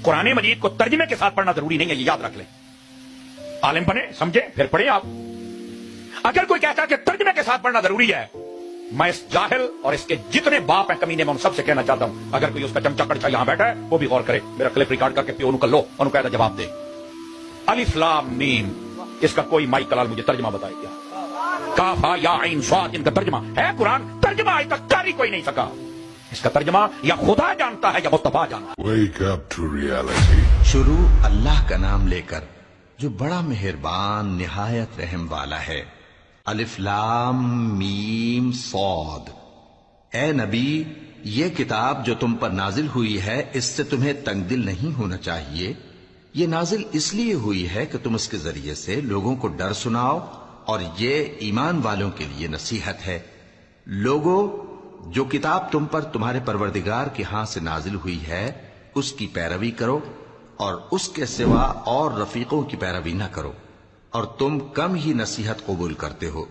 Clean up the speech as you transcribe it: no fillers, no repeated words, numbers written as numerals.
कुरान मजीद को तर्जमे के साथ पढ़ना जरूरी नहीं है, ये याद रख लें। आलिम बने, समझे, फिर पढ़े आप। अगर कोई कहता है कि तर्जमे के साथ पढ़ना जरूरी है, मैं इस जाहिल और इसके जितने बाप हैं कमीने, मैं उन सबसे कहना चाहता हूं, अगर कोई उसका चमचा कड़चा यहां बैठा है वो भी गौर करे, मेरा क्लिप रिकॉर्ड करके पियो कर लो, कहता जवाब दे। अलिफ लाम मीम, इसका कोई माई कलाल मुझे तर्जमा बताएगा। काफा या आइन स्वाद, इनका तर्जमा है कुरान। तर्जमा आज तक कारी कोई नहीं सका। इसका तर्जमा या खुदा जानता है या मुस्तफा जानता है। Wake up to reality. शुरू अल्लाह का नाम लेकर जो बड़ा मेहरबान निहायत रहम वाला है। अलिफ लाम मीम सौद। ए नबी, ये किताब जो तुम पर नाजिल हुई है, इससे तुम्हें तंगदिल नहीं होना चाहिए। ये नाजिल इसलिए हुई है कि तुम इसके जरिए से लोगों को डर सुनाओ, और ये ईमान वालों के लिए नसीहत है। लोगों, जो किताब तुम पर तुम्हारे परवरदिगार के हाथ से नाजिल हुई है, उसकी पैरवी करो, और उसके सिवा और रफीकों की पैरवी न करो, और तुम कम ही नसीहत कबूल करते हो।